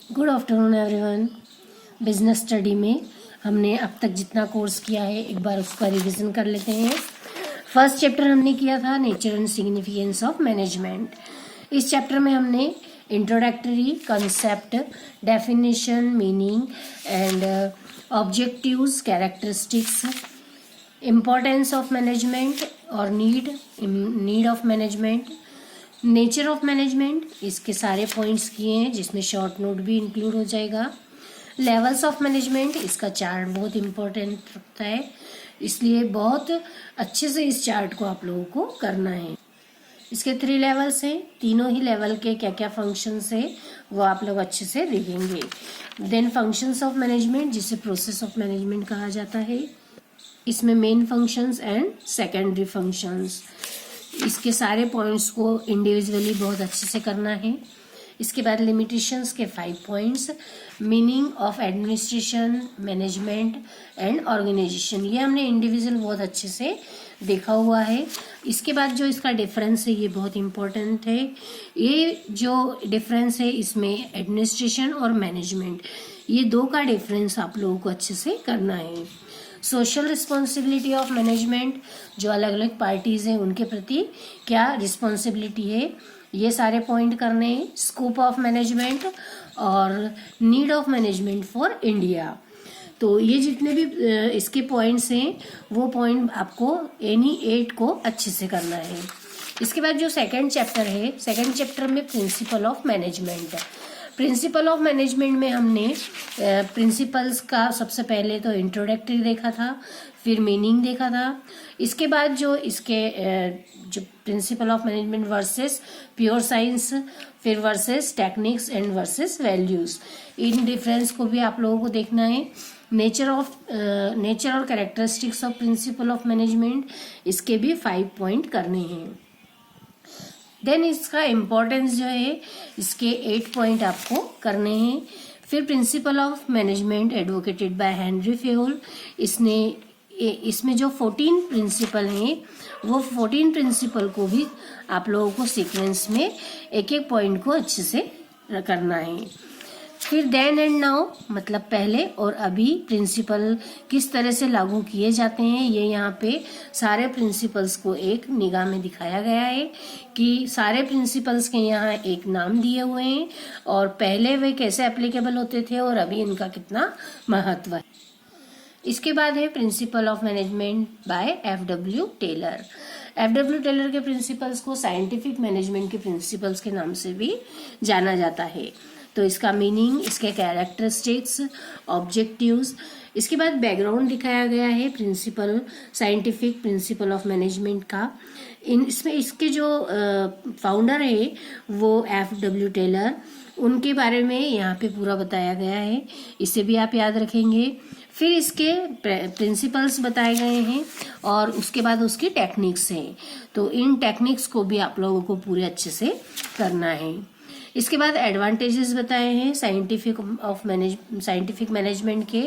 Good afternoon everyone. Business study में हमने अब तक जितना कोर्स किया है एक बार उसका रिवीजन कर लेते हैं। फर्स्ट चैप्टर हमने किया था nature and significance of management. इस चैप्टर में हमने introductory concept, definition, meaning and objectives, characteristics, importance of management और need of management, nature of management, इसके सारे पॉइंट्स किए हैं जिसमें शॉर्ट नोट भी इंक्लूड हो जाएगा। लेवल्स ऑफ मैनेजमेंट, इसका चार्ट बहुत इंपॉर्टेंट रखता है, इसलिए बहुत अच्छे से इस चार्ट को आप लोगों को करना है। इसके 3 लेवल्स हैं, तीनों ही लेवल के क्या क्या फंक्शंस है वो आप लोग अच्छे से देखेंगे। देन फंक्शंस ऑफ मैनेजमेंट, जिसे प्रोसेस ऑफ मैनेजमेंट कहा जाता है, इसमें main functions and secondary functions, इसके सारे पॉइंट्स को इंडिविजुअली बहुत अच्छे से करना है। इसके बाद लिमिटेशंस के 5 points, meaning of administration, management and organization, ये हमने इंडिविजुअल बहुत अच्छे से देखा हुआ है। इसके बाद जो इसका डिफरेंस है ये बहुत इम्पोर्टेंट है। ये जो डिफरेंस है इसमें एडमिनिस्ट्रेशन और मैनेजमेंट, ये 2 का डिफरेंस आप लोगों को अच्छे से करना है। सोशल रिस्पॉन्सिबिलिटी ऑफ मैनेजमेंट, जो अलग अलग पार्टीज हैं उनके प्रति क्या रिस्पॉन्सिबिलिटी है, ये सारे पॉइंट करने हैं। स्कोप ऑफ मैनेजमेंट और need of management for India, तो ये जितने भी इसके पॉइंट्स हैं वो पॉइंट आपको एनी 8 को अच्छे से करना है। इसके बाद जो सेकंड चैप्टर है, सेकंड चैप्टर में principal of management. Principal of management में हमने प्रिंसिपल्स का सबसे पहले तो इंट्रोडक्टरी देखा था, फिर मीनिंग देखा था। इसके बाद जो इसके जो principle of management versus pure science, फिर versus techniques and versus values, इन डिफरेंस को भी आप लोगों को देखना है। नेचर और characteristics of principle of management, इसके भी 5 पॉइंट करने हैं। देन इसका इम्पोर्टेंस जो है इसके 8 पॉइंट आपको करने हैं। फिर principle of management advocated by Henry Fayol, इसमें जो 14 प्रिंसिपल हैं वो 14 प्रिंसिपल को भी आप लोगों को सीक्वेंस में एक एक पॉइंट को अच्छे से करना है। फिर देन एंड नाउ, मतलब पहले और अभी प्रिंसिपल किस तरह से लागू किए जाते हैं, ये यहाँ पे सारे प्रिंसिपल्स को एक निगाह में दिखाया गया है कि सारे प्रिंसिपल्स के यहाँ एक नाम दिए हुए हैं और पहले वे कैसे एप्लीकेबल होते थे और अभी इनका कितना महत्व है। इसके बाद है principle of management by F.W. Taylor. F.W. Taylor के प्रिंसिपल्स को साइंटिफिक मैनेजमेंट के प्रिंसिपल्स के नाम से भी जाना जाता है। तो इसका मीनिंग, इसके कैरेक्टरिस्टिक्स, ऑब्जेक्टिव्स, इसके बाद बैकग्राउंड दिखाया गया है principle, scientific principle of management का। इसमें इसके जो फाउंडर है वो F.W. टेलर, उनके बारे में यहाँ पे पूरा बताया गया है, इसे भी आप याद रखेंगे। फिर इसके प्रिंसिपल्स बताए गए हैं और उसके बाद उसकी टेक्निक्स हैं, तो इन टेक्निक्स को भी आप लोगों को पूरे अच्छे से करना है। इसके बाद एडवांटेजेस बताए हैं साइंटिफिक मैनेजमेंट के।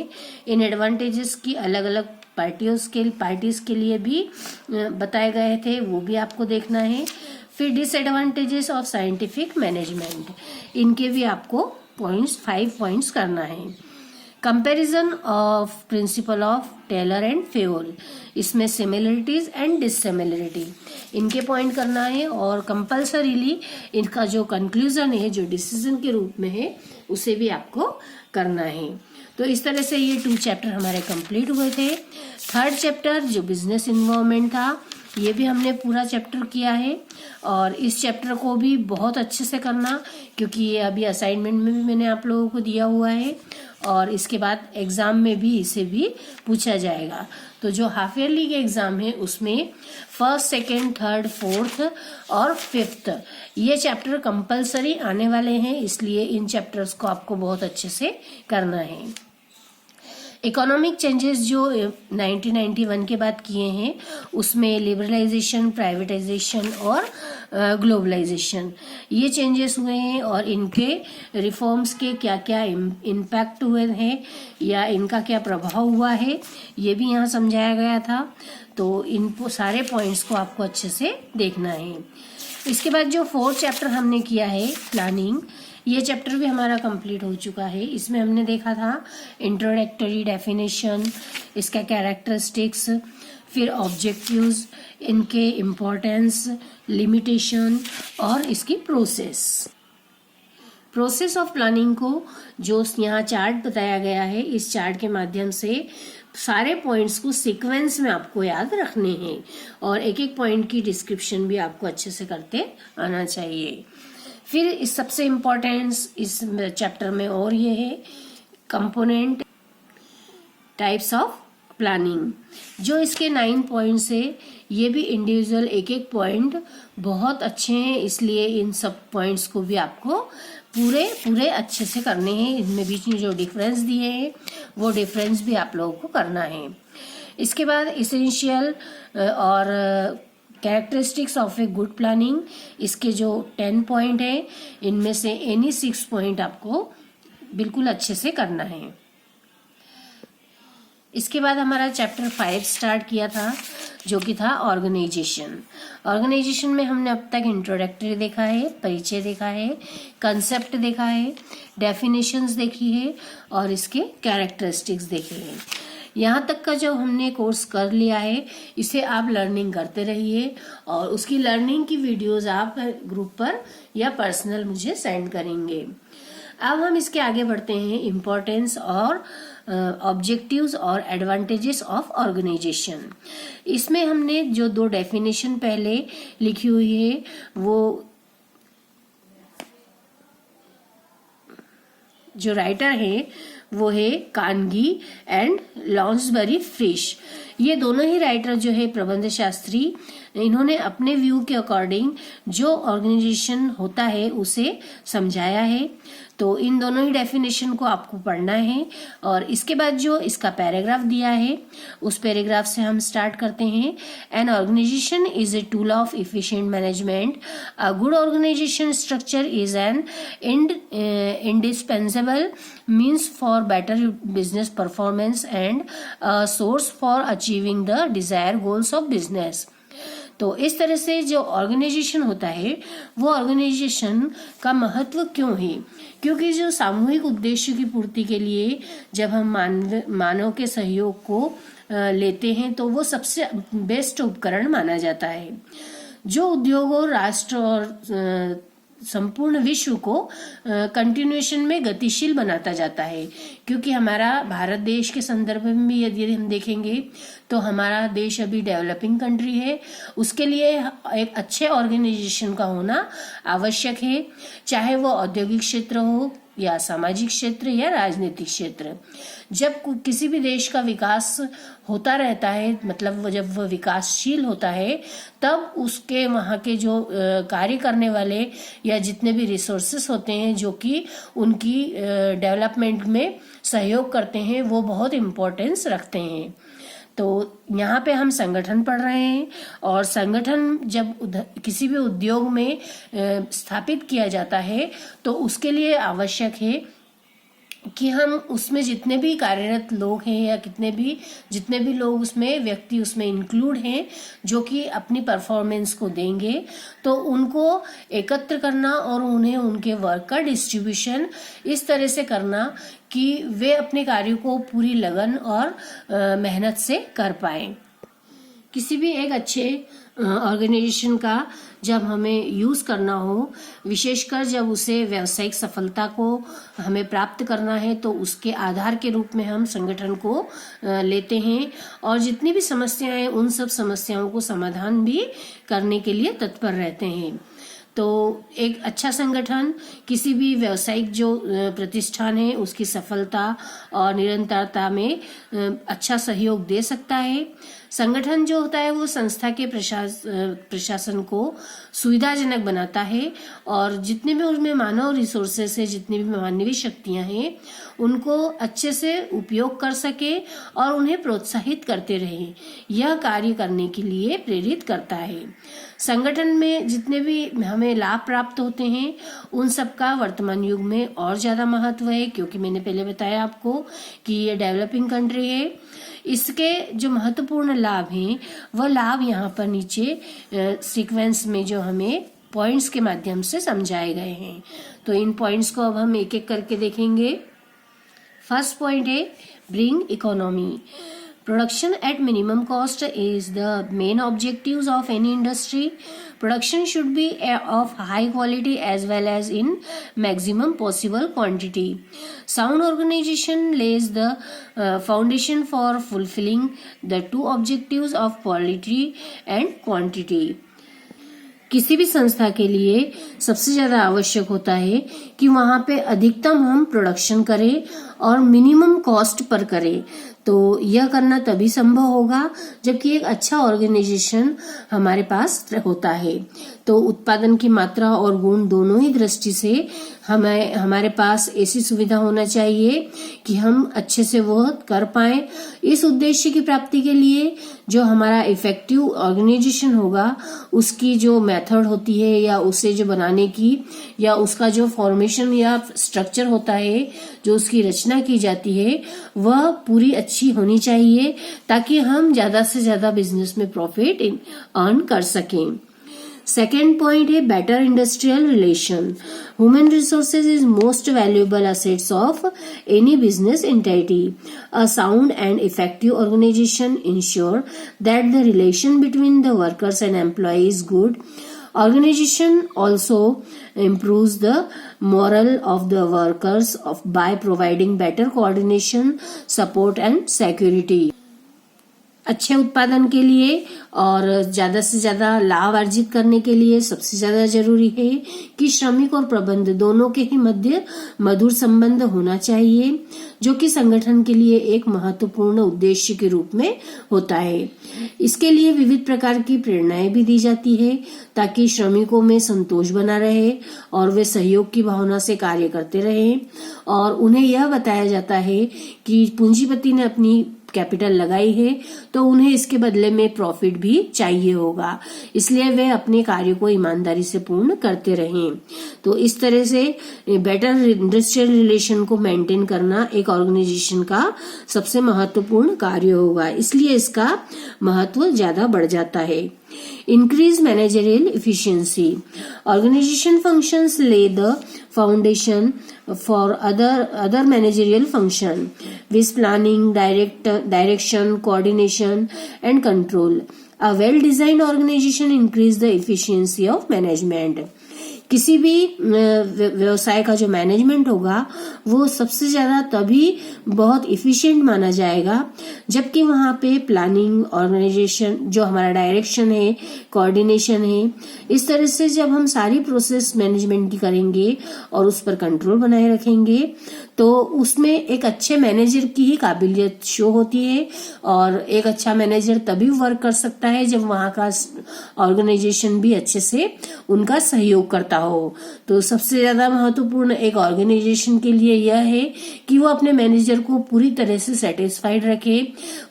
इन एडवांटेजेस की अलग अलग पार्टीज के लिए भी बताए गए थे, वो भी आपको देखना है। फिर डिसएडवांटेजेस ऑफ साइंटिफिक मैनेजमेंट, इनके भी आपको 5 पॉइंट्स करना है। Comparison of principle of Taylor and Fayol, इसमें सिमिलरिटीज एंड डिससिमिलरिटी, इनके पॉइंट करना है और कंपल्सरीली इनका जो कंक्लूजन है, जो डिसीजन के रूप में है, उसे भी आपको करना है। तो इस तरह से ये 2 चैप्टर हमारे कंप्लीट हुए थे। थर्ड चैप्टर जो बिजनेस इन्वायरमेंट था, ये भी हमने पूरा चैप्टर किया है और इस चैप्टर को भी बहुत अच्छे से करना, क्योंकि ये अभी असाइनमेंट में भी मैंने आप लोगों को दिया हुआ है और इसके बाद एग्ज़ाम में भी इसे भी पूछा जाएगा। तो जो हाफ ईयरली के एग्ज़ाम है उसमें 1st, 2nd, 3rd, 4th और 5th ये चैप्टर कंपलसरी आने वाले हैं, इसलिए इन चैप्टर्स को आपको बहुत अच्छे से करना है। इकोनॉमिक चेंजेस जो 1991 के बाद किए हैं उसमें लिबरलाइजेशन, प्राइवेटाइजेशन और ग्लोबलाइजेशन, ये चेंजेस हुए हैं और इनके रिफॉर्म्स के क्या क्या इम्पैक्ट हुए हैं या इनका क्या प्रभाव हुआ है, ये भी यहाँ समझाया गया था। तो इन सारे पॉइंट्स को आपको अच्छे से देखना है। इसके बाद जो 4th चैप्टर हमने किया है प्लानिंग, ये चैप्टर भी हमारा कंप्लीट हो चुका है। इसमें हमने देखा था इंट्रोडक्टरी डेफिनेशन, इसका कैरेक्टरिस्टिक्स, फिर ऑब्जेक्टिव्स, इनके इम्पोर्टेंस, लिमिटेशन और इसकी प्रोसेस ऑफ प्लानिंग को जो यहाँ चार्ट बताया गया है, इस चार्ट के माध्यम से सारे पॉइंट्स को सीक्वेंस में आपको याद रखने हैं और एक एक पॉइंट की डिस्क्रिप्शन भी आपको अच्छे से करते आना चाहिए। फिर इस सबसे इम्पोर्टेंस इस चैप्टर में और ये है कंपोनेंट टाइप्स ऑफ प्लानिंग। जो इसके 9 पॉइंट्स है, ये भी इंडिविजुअल एक एक पॉइंट बहुत अच्छे हैं, इसलिए इन सब पॉइंट्स को भी आपको पूरे अच्छे से करने हैं। इनमें बीच में जो डिफरेंस दिए हैं वो डिफरेंस भी आप लोगों को करना है। इसके बाद इसेंशियल और characteristics of a good planning, इसके जो 10 पॉइंट हैं, इनमें से एनी 6 पॉइंट आपको बिल्कुल अच्छे से करना है। इसके बाद हमारा चैप्टर 5 स्टार्ट किया था, जो कि था ऑर्गेनाइजेशन में हमने अब तक इंट्रोडक्टरी देखा है, परिचय देखा है, कंसेप्ट देखा है, डेफिनेशंस देखी है और इसके कैरेक्टरिस्टिक्स देखे हैं। यहाँ तक का जो हमने कोर्स कर लिया है, इसे आप लर्निंग करते रहिए और उसकी लर्निंग की वीडियोस आप ग्रुप पर या पर्सनल मुझे सेंड करेंगे। अब हम इसके आगे बढ़ते हैं, इम्पोर्टेंस और ऑब्जेक्टिव्स और एडवांटेजेस ऑफ ऑर्गेनाइजेशन। इसमें हमने जो 2 डेफिनेशन पहले लिखी हुई है, वो जो राइटर है वो है कार्नेगी एंड लॉन्सबरी फिश। ये दोनों ही राइटर जो है प्रबंध शास्त्री, इन्होंने अपने व्यू के अकॉर्डिंग जो ऑर्गेनाइजेशन होता है उसे समझाया है। तो इन दोनों ही डेफिनेशन को आपको पढ़ना है और इसके बाद जो इसका पैराग्राफ दिया है, उस पैराग्राफ से हम स्टार्ट करते हैं। An organization is a tool of efficient management. A good organization structure is an indispensable means for better business performance and a source for achieving the desired goals of business। तो इस तरह से जो organisation होता है, वो organisation का महत्व क्यों है? क्योंकि जो सामूहिक उद्देश्य की पूर्ति के लिए जब हम मानव के सहयोग को लेते हैं, तो वो सबसे बेस्ट उपकरण माना जाता है। जो उद्योग और राष्ट्र और संपूर्ण विश्व को कंटिन्यूएशन में गतिशील बनाता जाता है। क्योंकि हमारा भारत देश के संदर्भ में भी यदि हम देखेंगे तो हमारा देश अभी डेवलपिंग कंट्री है, उसके लिए एक अच्छे ऑर्गेनाइजेशन का होना आवश्यक है, चाहे वो औद्योगिक क्षेत्र हो या सामाजिक क्षेत्र या राजनीतिक क्षेत्र। जब किसी भी देश का विकास होता रहता है, मतलब जब वह विकासशील होता है, तब उसके वहाँ के जो कार्य करने वाले या जितने भी रिसोर्सेस होते हैं जो कि उनकी डेवलपमेंट में सहयोग करते हैं, वो बहुत इम्पोर्टेंस रखते हैं। तो यहाँ पे हम संगठन पढ़ रहे हैं और संगठन जब किसी भी उद्योग में स्थापित किया जाता है तो उसके लिए आवश्यक है कि हम उसमें जितने भी कार्यरत लोग हैं या जितने भी लोग उसमें व्यक्ति उसमें इंक्लूड हैं जो कि अपनी परफॉर्मेंस को देंगे, तो उनको एकत्र करना और उन्हें उनके वर्क का डिस्ट्रीब्यूशन इस तरह से करना कि वे अपने कार्य को पूरी लगन और मेहनत से कर पाएं। किसी भी एक अच्छे ऑर्गेनाइजेशन का जब हमें यूज़ करना हो, विशेषकर जब उसे व्यावसायिक सफलता को हमें प्राप्त करना है, तो उसके आधार के रूप में हम संगठन को लेते हैं और जितनी भी समस्याएं, उन सब समस्याओं को समाधान भी करने के लिए तत्पर रहते हैं। तो एक अच्छा संगठन किसी भी व्यावसायिक जो प्रतिष्ठान है उसकी सफलता और निरंतरता में अच्छा सहयोग दे सकता है। संगठन जो होता है वो संस्था के प्रशासन को सुविधाजनक बनाता है और जितने भी उसमें मानव रिसोर्सेस है, जितनी भी मानवीय शक्तियां हैं, उनको अच्छे से उपयोग कर सके और उन्हें प्रोत्साहित करते रहे, यह कार्य करने के लिए प्रेरित करता है। संगठन में जितने भी हमें लाभ प्राप्त होते हैं उन सब का वर्तमान युग में और ज़्यादा महत्व है, क्योंकि मैंने पहले बताया आपको कि ये डेवलपिंग कंट्री है। इसके जो महत्वपूर्ण लाभ हैं वह लाभ यहाँ पर नीचे सीक्वेंस में जो हमें पॉइंट्स के माध्यम से समझाए गए हैं। तो इन पॉइंट्स को अब हम एक एक करके देखेंगे। फर्स्ट पॉइंट है bring economy. Production at minimum cost is the main objectives of any industry. Production should be of high quality as well as in maximum possible quantity. Sound organization lays the foundation for fulfilling the two objectives of quality and quantity. किसी भी संस्था के लिए सबसे ज्यादा आवश्यक होता है कि वहां पे अधिकतम हम प्रोडक्शन करें और मिनिमम कॉस्ट पर करें। तो यह करना तभी संभव होगा जबकि एक अच्छा ऑर्गेनाइजेशन हमारे पास होता है। तो उत्पादन की मात्रा और गुण दोनों ही दृष्टि से हमारे पास ऐसी सुविधा होना चाहिए कि हम अच्छे से वह कर पाएं। इस उद्देश्य की प्राप्ति के लिए जो हमारा इफेक्टिव ऑर्गेनाइजेशन होगा उसकी जो मेथड होती है या उसे जो बनाने की या उसका जो फॉर्मेशन या स्ट्रक्चर होता है, जो उसकी रचना की जाती है, वह पूरी अच्छी होनी चाहिए ताकि हम ज्यादा से ज्यादा बिजनेस में प्रॉफिट अर्न कर सकें। सेकेंड पॉइंट है better industrial relation. Human resources is most valuable assets of any business entity. A sound and effective organization ensure that the relation between the workers and employ is good. Organization also improves the morale of the workers by providing better coordination, support and security. अच्छे उत्पादन के लिए और ज्यादा से ज्यादा लाभ अर्जित करने के लिए सबसे ज्यादा जरूरी है कि श्रमिक और प्रबंध दोनों के ही मध्य मधुर संबंध होना चाहिए, जो कि संगठन के लिए एक महत्वपूर्ण उद्देश्य के रूप में होता है। इसके लिए विविध प्रकार की प्रेरणाएं भी दी जाती है ताकि श्रमिकों में संतोष बना रहे और वे सहयोग की भावना से कार्य करते रहें। और उन्हें यह बताया जाता है कि पूंजीपति ने अपनी कैपिटल लगाई है तो उन्हें इसके बदले में प्रॉफिट भी चाहिए होगा, इसलिए वे अपने कार्य को ईमानदारी से पूर्ण करते रहें। तो इस तरह से बेटर इंडस्ट्रियल रिलेशन को मेंटेन करना एक ऑर्गेनाइजेशन का सबसे महत्वपूर्ण कार्य होगा, इसलिए इसका महत्व ज्यादा बढ़ जाता है। Increase managerial efficiency. Organization functions lay the foundation for other managerial function, with planning, direction, coordination, and control. A well-designed organization increase the efficiency of management. किसी भी व्यवसाय का जो मैनेजमेंट होगा वो सबसे ज्यादा तभी बहुत इफिशिएंट माना जाएगा जबकि वहां पे प्लानिंग, ऑर्गेनाइजेशन, जो हमारा डायरेक्शन है, कोऑर्डिनेशन है, इस तरह से जब हम सारी प्रोसेस मैनेजमेंट की करेंगे और उस पर कंट्रोल बनाए रखेंगे तो उसमें एक अच्छे मैनेजर की ही काबिलियत शो होती है। और एक अच्छा मैनेजर तभी वर्क कर सकता है जब वहां का ऑर्गेनाइजेशन भी अच्छे से उनका सहयोग करता हो। तो सबसे ज्यादा महत्वपूर्ण एक ऑर्गेनाइजेशन के लिए यह है कि वो अपने मैनेजर को पूरी तरह से सेटिस्फाइड रखे,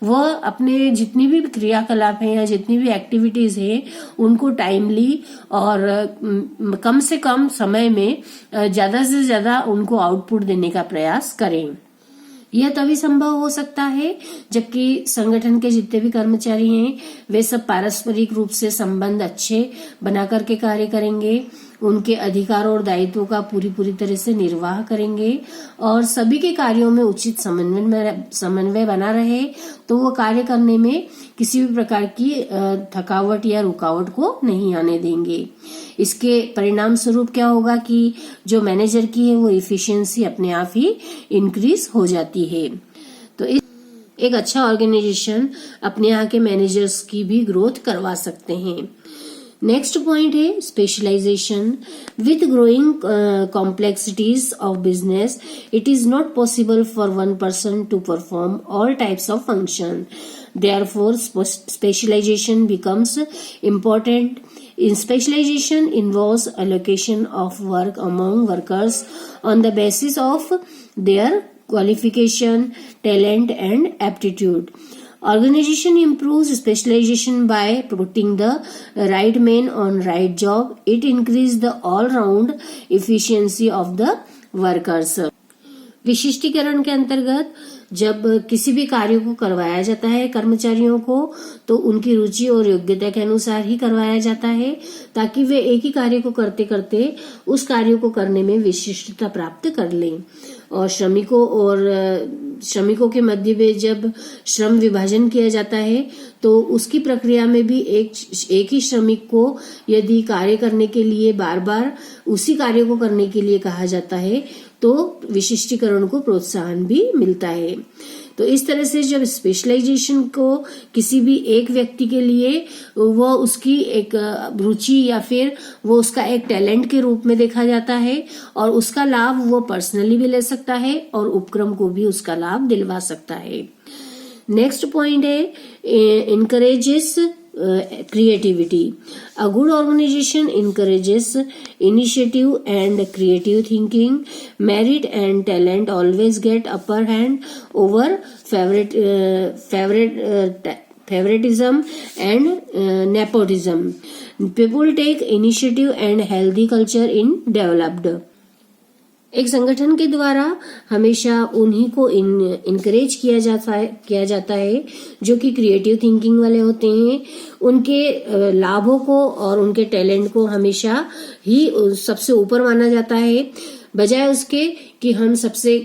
वह अपने जितनी भी क्रियाकलाप हैं या जितनी भी एक्टिविटीज हैं उनको टाइमली और कम से कम समय में ज्यादा से ज्यादा उनको आउटपुट देने का प्रयास करें। यह तभी संभव हो सकता है जबकि संगठन के जितने भी कर्मचारी हैं वे सब पारस्परिक रूप से संबंध अच्छे बना करके कार्य करेंगे, उनके अधिकारों और दायित्वों का पूरी तरह से निर्वाह करेंगे और सभी के कार्यों में उचित समन्वय बना रहे तो वो कार्य करने में किसी भी प्रकार की थकावट या रुकावट को नहीं आने देंगे। इसके परिणाम स्वरूप क्या होगा कि जो मैनेजर की है वो इफिशियंसी अपने आप ही इंक्रीज हो जाती है। तो एक अच्छा ऑर्गेनाइजेशन अपने यहाँ के मैनेजर्स की भी ग्रोथ करवा सकते हैं। नेक्स्ट पॉइंट है specialization. With growing complexities of business it is not possible for one person to perform all types of function, therefore specialization becomes important. In specialization involves allocation of work among workers on the basis of their qualification, talent and aptitude. Organization improves specialization by putting the right man on right job. It increases the all-round efficiency of the workers. विशिष्टीकरण के अंतर्गत जब किसी भी कार्य को करवाया जाता है कर्मचारियों को, तो उनकी रुचि और योग्यता के अनुसार ही करवाया जाता है, ताकि वे एक ही कार्य को करते करते उस कार्य को करने में विशिष्टता प्राप्त कर लें। और श्रमिकों के मध्य में जब श्रम विभाजन किया जाता है, तो उसकी प्रक्रिया में भी एक ही श्रमिक को यदि कार्य करने के लिए बार बार उसी कार्य को करने के लिए कहा जाता है, तो विशिष्टीकरण को प्रोत्साहन भी मिलता है। तो इस तरह से जब स्पेशलाइजेशन को किसी भी एक व्यक्ति के लिए वो उसकी एक रुचि या फिर वो उसका एक टैलेंट के रूप में देखा जाता है, और उसका लाभ वो पर्सनली भी ले सकता है और उपक्रम को भी उसका लाभ दिलवा सकता है। नेक्स्ट पॉइंट है encourages creativity. A good organization encourages initiative and creative thinking. Merit and talent always get upper hand over favoritism and nepotism. People take initiative and healthy culture in developed. एक संगठन के द्वारा हमेशा उन्हीं को encourage किया जाता है जो कि क्रिएटिव थिंकिंग वाले होते हैं। उनके लाभों को और उनके टैलेंट को हमेशा ही सबसे ऊपर माना जाता है, बजाय उसके कि हम सबसे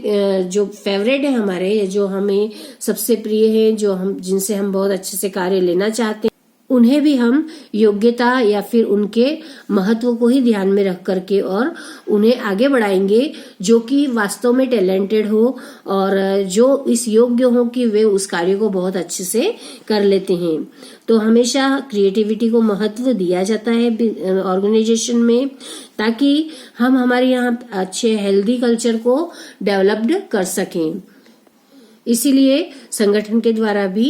जो फेवरेट है हमारे, जो हमें सबसे प्रिय है, जो हम जिनसे हम बहुत अच्छे से कार्य लेना चाहते हैं, उन्हें भी हम योग्यता या फिर उनके महत्व को ही ध्यान में रख करके और उन्हें आगे बढ़ाएंगे, जो कि वास्तव में टैलेंटेड हो और जो इस योग्य हो कि वे उस कार्य को बहुत अच्छे से कर लेते हैं। तो हमेशा क्रिएटिविटी को महत्व दिया जाता है ऑर्गेनाइजेशन में, ताकि हम हमारे यहाँ अच्छे हेल्दी कल्चर को डेवलप्ड कर सकें। इसीलिए संगठन के द्वारा भी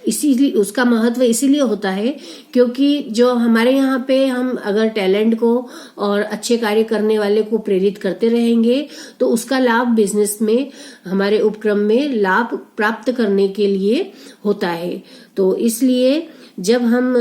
इसीलिए उसका महत्व इसीलिए होता है क्योंकि जो हमारे यहाँ पे हम अगर टैलेंट को और अच्छे कार्य करने वाले को प्रेरित करते रहेंगे, तो उसका लाभ बिजनेस में हमारे उपक्रम में लाभ प्राप्त करने के लिए होता है। तो इसलिए जब हम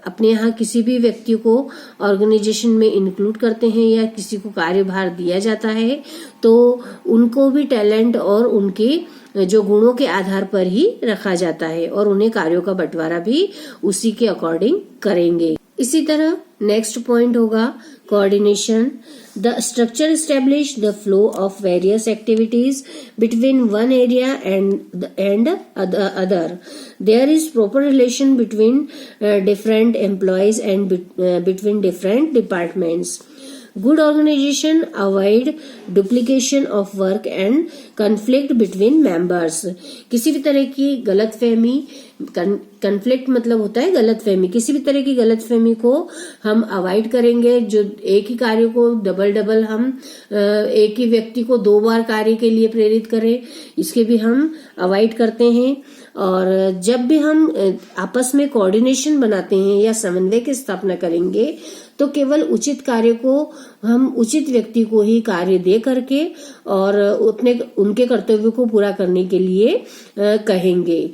अपने यहाँ किसी भी व्यक्ति को ऑर्गेनाइजेशन में इंक्लूड करते हैं या किसी को कार्यभार दिया जाता है, तो उनको भी टैलेंट और उनके जो गुणों के आधार पर ही रखा जाता है और उन्हें कार्यों का बंटवारा भी उसी के अकॉर्डिंग करेंगे। इसी तरह नेक्स्ट पॉइंट होगा coordination. The structure establish the flow of various activities between one area and other. There is proper relation between different employees and between different departments. Good organization avoid duplication of work and conflict between members. किसी भी तरह की गलतफहमी, conflict मतलब होता है गलतफहमी, किसी भी तरह की गलतफहमी को हम अवॉइड करेंगे। जो एक ही कार्य को डबल हम एक ही व्यक्ति को 2 बार कार्य के लिए प्रेरित करें, इसके भी हम अवॉइड करते हैं। और जब भी हम आपस में कोऑर्डिनेशन बनाते हैं या समन्वय की स्थापना करेंगे, तो केवल उचित कार्य को हम उचित व्यक्ति को ही कार्य दे करके और उनके कर्तव्य को पूरा करने के लिए कहेंगे।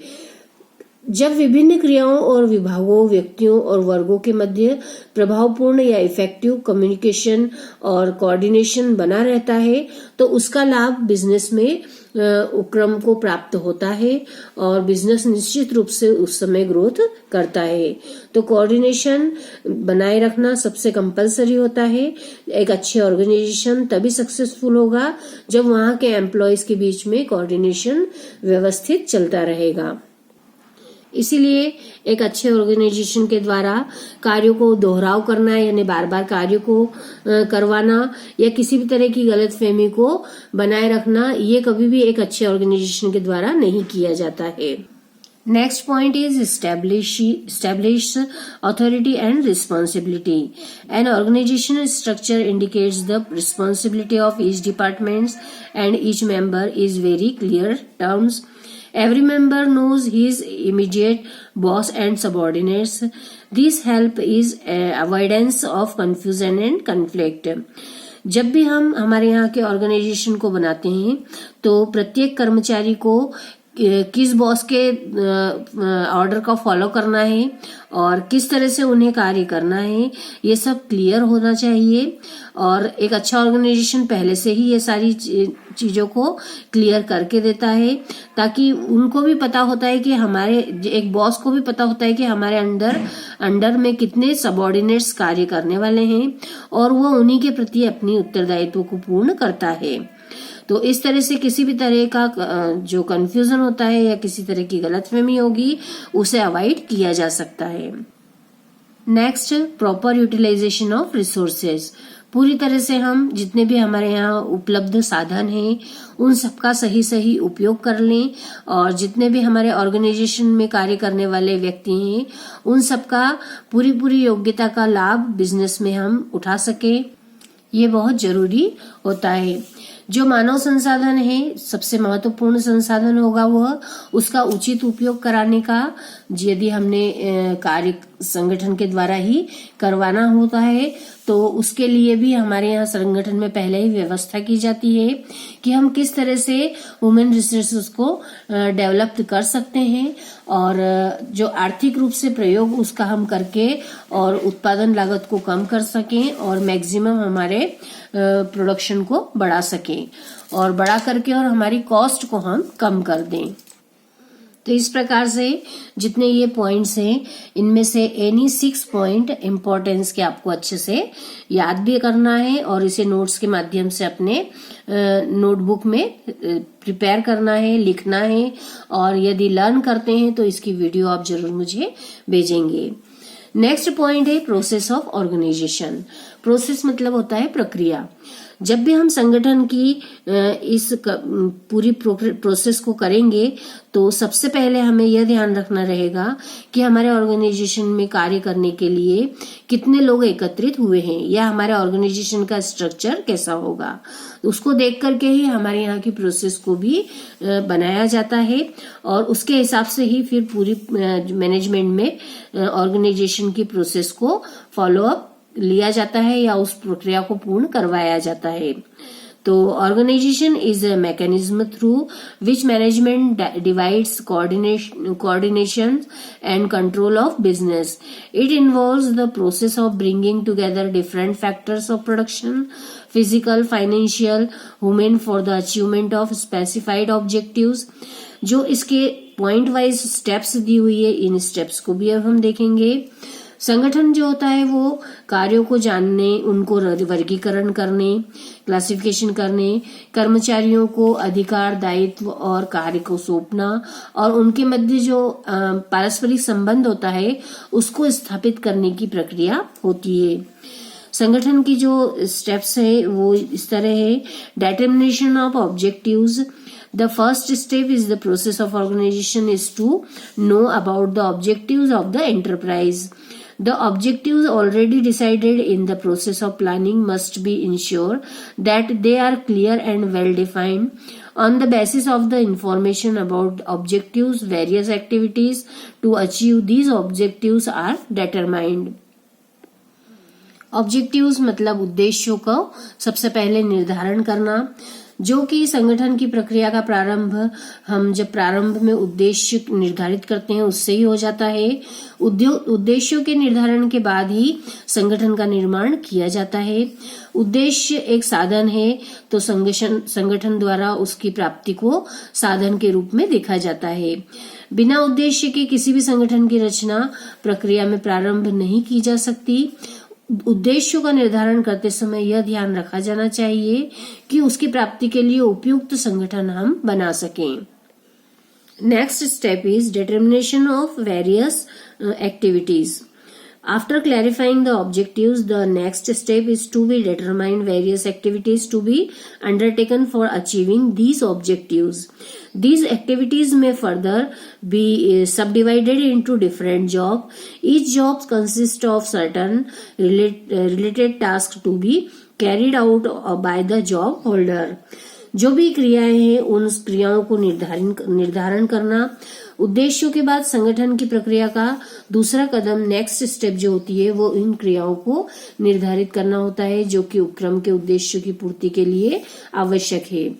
जब विभिन्न क्रियाओं और विभागों, व्यक्तियों और वर्गों के मध्य प्रभावपूर्ण या इफेक्टिव कम्युनिकेशन और कोऑर्डिनेशन बना रहता है, तो उसका लाभ बिजनेस में उपक्रम को प्राप्त होता है और बिजनेस निश्चित रूप से उस समय ग्रोथ करता है। तो कोऑर्डिनेशन बनाए रखना सबसे कंपलसरी होता है। एक अच्छे ऑर्गेनाइजेशन तभी सक्सेसफुल होगा जब वहां के एम्प्लॉयज के बीच में कोऑर्डिनेशन व्यवस्थित चलता रहेगा। इसीलिए एक अच्छे ऑर्गेनाइजेशन के द्वारा कार्यों को दोहराव करना यानी बार बार कार्य को करवाना या किसी भी तरह की गलतफहमी को बनाए रखना, ये कभी भी एक अच्छे ऑर्गेनाइजेशन के द्वारा नहीं किया जाता है। Next point is establish authority and responsibility. An organizational structure indicates the responsibility of each department and each member is very clear terms. Every member knows his immediate boss and subordinates. This help is avoidance of confusion and conflict. जब भी हम हमारे यहाँ के organisation को बनाते हैं, तो प्रत्येक कर्मचारी को किस बॉस के ऑर्डर का फॉलो करना है और किस तरह से उन्हें कार्य करना है, ये सब क्लियर होना चाहिए। और एक अच्छा ऑर्गेनाइजेशन पहले से ही ये सारी चीजों को क्लियर करके देता है, ताकि उनको भी पता होता है कि हमारे, एक बॉस को भी पता होता है कि हमारे अंडर में कितने सबऑर्डिनेट्स कार्य करने वाले हैं और वो उन्हीं के प्रति अपनी उत्तरदायित्व को पूर्ण करता है। तो इस तरह से किसी भी तरह का जो कंफ्यूजन होता है या किसी तरह की गलतफहमी होगी उसे अवॉइड किया जा सकता है। Next, proper utilization of resources. पूरी तरह से हम जितने भी हमारे यहाँ उपलब्ध साधन हैं उन सबका सही उपयोग कर लें और जितने भी हमारे ऑर्गेनाइजेशन में कार्य करने वाले व्यक्ति हैं उन सबका पूरी योग्यता का लाभ बिजनेस में हम उठा सकें, ये बहुत जरूरी होता है। जो मानव संसाधन है सबसे महत्वपूर्ण संसाधन होगा वह उसका उचित उपयोग कराने का, यदि हमने कार्य संगठन के द्वारा ही करवाना होता है तो उसके लिए भी हमारे यहाँ संगठन में पहले ही व्यवस्था की जाती है कि हम किस तरह से ह्यूमन रिसोर्सेज को डेवलप कर सकते हैं और जो आर्थिक रूप से प्रयोग उसका हम करके और उत्पादन लागत को कम कर सकें और मैक्सिमम हमारे प्रोडक्शन को बढ़ा सकें और बढ़ा करके और हमारी कॉस्ट को हम कम कर दें। तो इस प्रकार से जितने ये पॉइंट्स हैं इनमें से एनी 6 पॉइंट इम्पोर्टेंस के आपको अच्छे से याद भी करना है और इसे नोट्स के माध्यम से अपने नोटबुक में प्रिपेयर करना है, लिखना है और यदि लर्न करते हैं तो इसकी वीडियो आप जरूर मुझे भेजेंगे। नेक्स्ट पॉइंट है प्रोसेस ऑफ ऑर्गेनाइजेशन। प्रोसेस मतलब होता है प्रक्रिया। जब भी हम संगठन की इस पूरी प्रोसेस को करेंगे तो सबसे पहले हमें यह ध्यान रखना रहेगा कि हमारे ऑर्गेनाइजेशन में कार्य करने के लिए कितने लोग एकत्रित हुए हैं या हमारे ऑर्गेनाइजेशन का स्ट्रक्चर कैसा होगा। उसको देख करके ही हमारे यहाँ की प्रोसेस को भी बनाया जाता है और उसके हिसाब से ही फिर पूरी मैनेजमेंट में ऑर्गेनाइजेशन की प्रोसेस को फॉलो अप लिया जाता है या उस प्रक्रिया को पूर्ण करवाया जाता है। तो organization is a mechanism through which management divides coordination and control of business. It involves the process of bringing together different factors of production, physical, financial, human for the achievement of specified objectives. जो इसके point wise steps दी हुई है इन steps को भी अब हम देखेंगे। संगठन जो होता है वो कार्यों को जानने, उनको वर्गीकरण करने, क्लासिफिकेशन करने, कर्मचारियों को अधिकार, दायित्व और कार्य को सौंपना और उनके मध्य जो पारस्परिक संबंध होता है उसको स्थापित करने की प्रक्रिया होती है। संगठन की जो स्टेप्स है वो इस तरह है। Determination of objectives. The first step is the process of organization is to know about the objectives of the enterprise. The objectives already decided in the process of planning must be ensured that they are clear and well defined. On the basis of the information about objectives, various activities to achieve these objectives are determined. Objectives मतलब उद्देश्यों को सबसे पहले निर्धारण करना, जो कि संगठन की प्रक्रिया का प्रारंभ हम जब प्रारंभ में उद्देश्य निर्धारित करते हैं उससे ही हो जाता है। उद्देश्यों के निर्धारण के बाद ही संगठन का निर्माण किया जाता है। उद्देश्य एक साधन है तो संगठन द्वारा उसकी प्राप्ति को साधन के रूप में देखा जाता है। बिना उद्देश्य के किसी भी संगठन की रचना प्रक्रिया में प्रारंभ नहीं की जा सकती। उद्देश्यों का निर्धारण करते समय यह ध्यान रखा जाना चाहिए कि उसकी प्राप्ति के लिए उपयुक्त संगठन हम बना सकें। Next step is determination of various activities. After clarifying the objectives, the next step is to be determine various activities to be undertaken for achieving these objectives. These activities may further be subdivided into different jobs. Each job consists of certain related tasks to be carried out by the job holder. जो भी क्रियाएं हैं उन क्रियाओं को निर्धारण करना उद्देश्यों के बाद संगठन की प्रक्रिया का दूसरा कदम नेक्स्ट स्टेप जो होती है वो इन क्रियाओं को निर्धारित करना होता है जो कि उपक्रम के उद्देश्यों की पूर्ति के लिए आवश्यक है।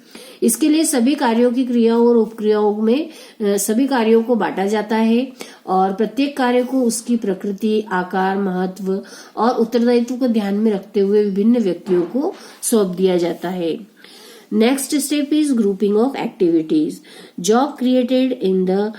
इसके लिए सभी कार्यों की क्रियाओं और उपक्रियाओं में सभी कार्यों को बांटा जाता है और प्रत्येक कार्य को उसकी प्रकृति, आकार, महत्व और उत्तरदायित्व को ध्यान में रखते हुए विभिन्न व्यक्तियों को सौंप दिया जाता है। Next step is grouping of activities. Job created in the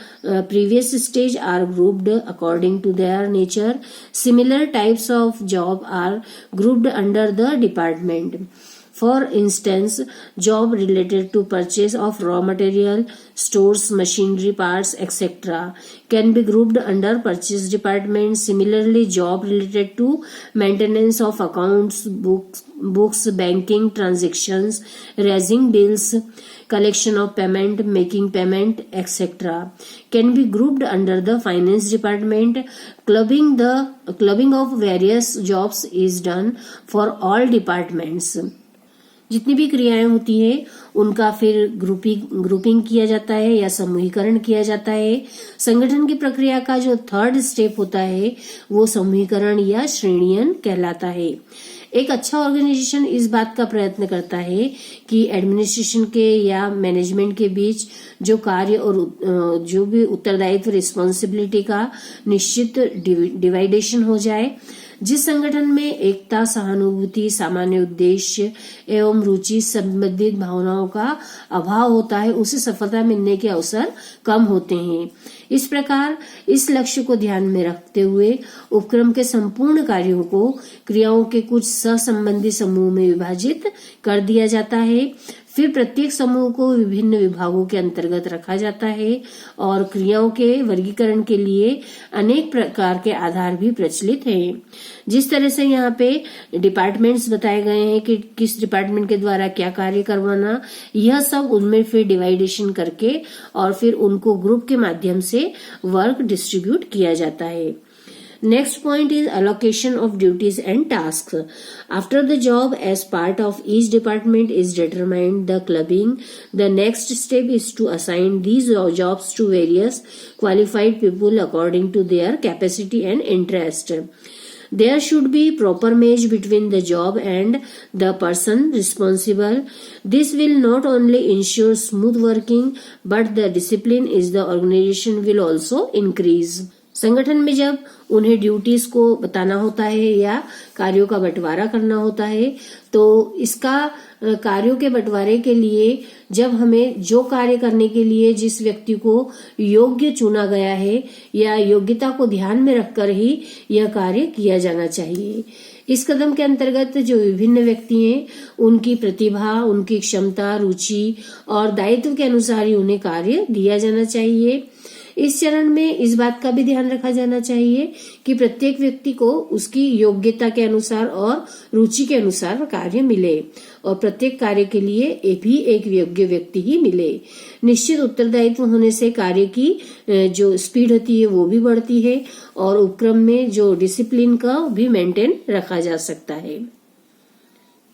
previous stage are grouped according to their nature. Similar types of job are grouped under the department. For instance, job related to purchase of raw material, stores, machinery, parts, etc. can be grouped under purchase department. Similarly, job related to maintenance of accounts, books, banking transactions, raising bills, collection of payment, making payment, etc. can be grouped under the finance department. Clubbing of various jobs is done for all departments. जितनी भी क्रियाएं होती हैं उनका फिर grouping किया जाता है या समूहीकरण किया जाता है। संगठन की प्रक्रिया का जो थर्ड स्टेप होता है वो समूहीकरण या श्रेणीयन कहलाता है। एक अच्छा ऑर्गेनाइजेशन इस बात का प्रयत्न करता है कि एडमिनिस्ट्रेशन के या मैनेजमेंट के बीच जो कार्य और जो भी उत्तरदायित्व रिस्पॉन्सिबिलिटी का निश्चित डिवाइडेशन हो जाए। जिस संगठन में एकता, सहानुभूति, सामान्य उद्देश्य एवं रुचि संबंधित भावनाओं का अभाव होता है उसे सफलता मिलने के अवसर कम होते हैं। इस प्रकार इस लक्ष्य को ध्यान में रखते हुए उपक्रम के संपूर्ण कार्यों को क्रियाओं के कुछ सहसंबंधी समूह में विभाजित कर दिया जाता है। फिर प्रत्येक समूह को विभिन्न विभागों के अंतर्गत रखा जाता है और क्रियाओं के वर्गीकरण के लिए अनेक प्रकार के आधार भी प्रचलित हैं। जिस तरह से यहाँ पे डिपार्टमेंट्स बताए गए हैं कि किस डिपार्टमेंट के द्वारा क्या कार्य करवाना, यह सब उनमें फिर डिवाइडेशन करके और फिर उनको ग्रुप के माध्यम से वर्क डिस्ट्रीब्यूट किया जाता है। Next point is allocation of duties and tasks. After the job as part of each department is determined, the clubbing, the next step is to assign these jobs to various qualified people according to their capacity and interest. There should be proper match between the job and the person responsible. This will not only ensure smooth working, but the discipline is the organization will also increase. संगठन में जब उन्हें duties को बताना होता है या कार्यों का बंटवारा करना होता है तो इसका कार्यों के बंटवारे के लिए जब हमें जो कार्य करने के लिए जिस व्यक्ति को योग्य चुना गया है या योग्यता को ध्यान में रखकर ही यह कार्य किया जाना चाहिए। इस कदम के अंतर्गत जो विभिन्न व्यक्ति हैं उनकी प्रतिभा, उनकी क्षमता, रुचि और दायित्व के अनुसार ही उन्हें कार्य दिया जाना चाहिए। इस चरण में इस बात का भी ध्यान रखा जाना चाहिए कि प्रत्येक व्यक्ति को उसकी योग्यता के अनुसार और रुचि के अनुसार कार्य मिले और प्रत्येक कार्य के लिए भी एक योग्य व्यक्ति ही मिले। निश्चित उत्तरदायित्व होने से कार्य की जो स्पीड होती है वो भी बढ़ती है और उपक्रम में जो डिसिप्लिन का भी मेंटेन रखा जा सकता है।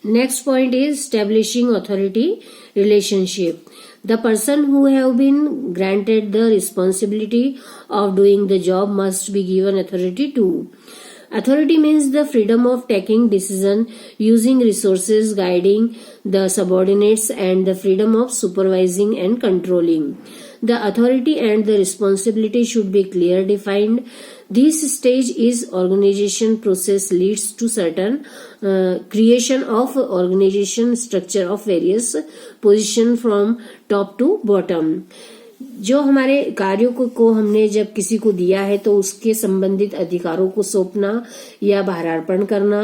Next point is establishing authority relationship. The person who have been granted the responsibility of doing the job must be given authority too. Authority means the freedom of taking decision, using resources, guiding the subordinates, and the freedom of supervising and controlling. The authority and the responsibility should be clear defined. This stage is organization process leads to certain creation of organization structure of various position from top to bottom. जो हमारे कार्यों को हमने जब किसी को दिया है तो उसके संबंधित अधिकारों को सौंपना या भारार्पण करना।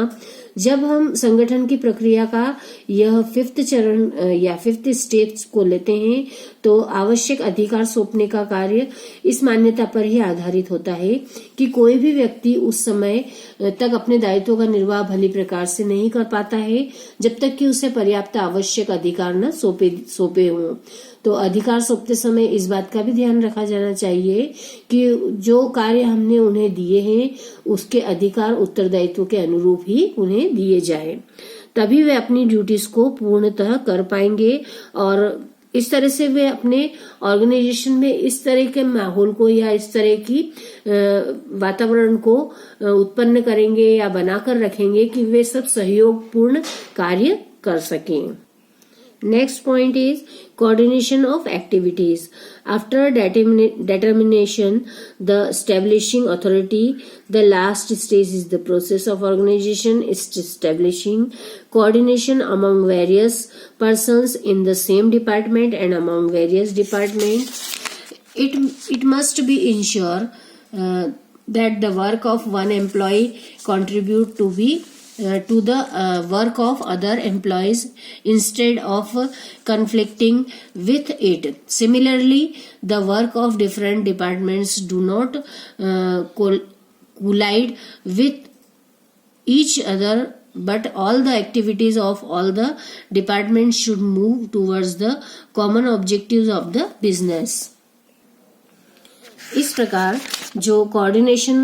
जब हम संगठन की प्रक्रिया का यह 5th चरण या 5th स्टेप को लेते हैं तो आवश्यक अधिकार सौंपने का कार्य इस मान्यता पर ही आधारित होता है कि कोई भी व्यक्ति उस समय तक अपने दायित्वों का निर्वाह भली प्रकार से नहीं कर पाता है जब तक कि उसे पर्याप्त आवश्यक अधिकार न सौंपे हों। तो अधिकार सौंपते समय इस बात का भी ध्यान रखा जाना चाहिए कि जो कार्य हमने उन्हें दिए हैं उसके अधिकार उत्तरदायित्व के अनुरूप ही उन्हें दिए जाए, तभी वे अपनी ड्यूटीज को पूर्णतः कर पाएंगे और इस तरह से वे अपने ऑर्गेनाइजेशन में इस तरह के माहौल को या इस तरह की वातावरण को उत्पन्न करेंगे या बनाकर रखेंगे कि वे सब सहयोगपूर्ण कार्य कर सकें। Next point is coordination of activities. After determination, the establishing authority, the last stage is the process of organization is establishing coordination among various persons in the same department and among various departments. It must be ensure that the work of one employee contribute to the work of other employees instead of conflicting with it. Similarly, the work of different departments do not collide with each other, but all the activities of all the departments should move towards the common objectives of the business. इस प्रकार जो coordination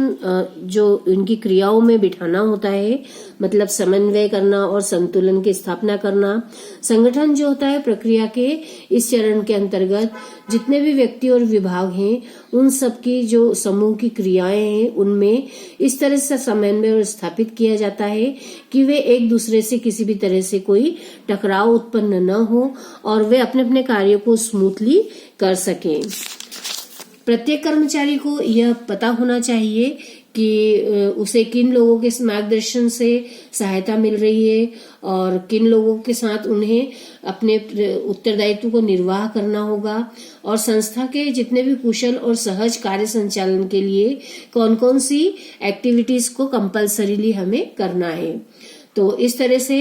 जो इनकी क्रियाओं में बिठाना होता है, मतलब समन्वय करना और संतुलन की स्थापना करना। संगठन जो होता है प्रक्रिया के इस चरण के अंतर्गत जितने भी व्यक्ति और विभाग हैं उन सब की जो समूह की क्रियाएं हैं उनमें इस तरह से समन्वय और स्थापित किया जाता है कि वे एक दूसरे से किसी भी तरह से कोई टकराव उत्पन्न न हो और वे अपने अपने कार्यों को स्मूथली कर सकें। प्रत्येक कर्मचारी को यह पता होना चाहिए कि उसे किन लोगों के मार्गदर्शन से सहायता मिल रही है और किन लोगों के साथ उन्हें अपने उत्तरदायित्व को निर्वाह करना होगा और संस्था के जितने भी कुशल और सहज कार्य संचालन के लिए कौन कौन सी एक्टिविटीज को कंपल्सरीली हमें करना है। तो इस तरह से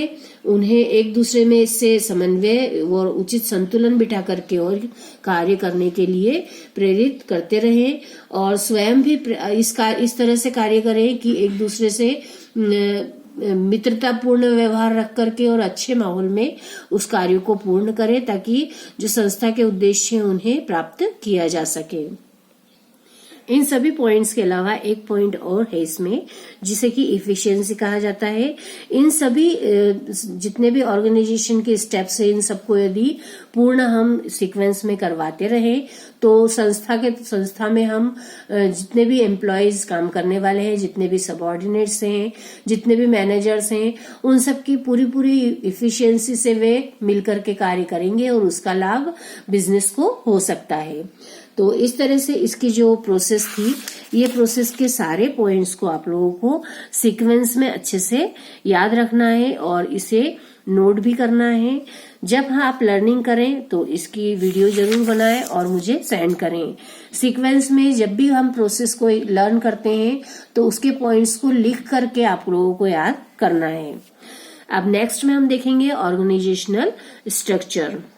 उन्हें एक दूसरे में इससे समन्वय और उचित संतुलन बिठा करके और कार्य करने के लिए प्रेरित करते रहें और स्वयं भी इस तरह से कार्य करें कि एक दूसरे से मित्रतापूर्ण व्यवहार रख करके और अच्छे माहौल में उस कार्य को पूर्ण करें ताकि जो संस्था के उद्देश्य हैं उन्हें प्राप्त किया जा सके। इन सभी पॉइंट्स के अलावा एक पॉइंट और है इसमें जिसे कि इफिशियंसी कहा जाता है। इन सभी जितने भी ऑर्गेनाइजेशन के स्टेप्स हैं इन सबको यदि पूर्ण हम सीक्वेंस में करवाते रहे तो संस्था में हम जितने भी एम्प्लॉयज काम करने वाले हैं, जितने भी सबऑर्डिनेट्स हैं, जितने भी मैनेजर्स हैं, उन सब की पूरी इफिशियंसी से वे मिलकर के कार्य करेंगे और उसका लाभ बिजनेस को हो सकता है। तो इस तरह से इसकी जो प्रोसेस थी, ये प्रोसेस के सारे पॉइंट्स को आप लोगों को सीक्वेंस में अच्छे से याद रखना है और इसे नोट भी करना है। जब आप लर्निंग करें तो इसकी वीडियो जरूर बनाएं और मुझे सेंड करें। सीक्वेंस में जब भी हम प्रोसेस को लर्न करते हैं तो उसके पॉइंट्स को लिख करके आप लोगों को याद करना है। अब नेक्स्ट में हम देखेंगे ऑर्गेनाइजेशनल स्ट्रक्चर।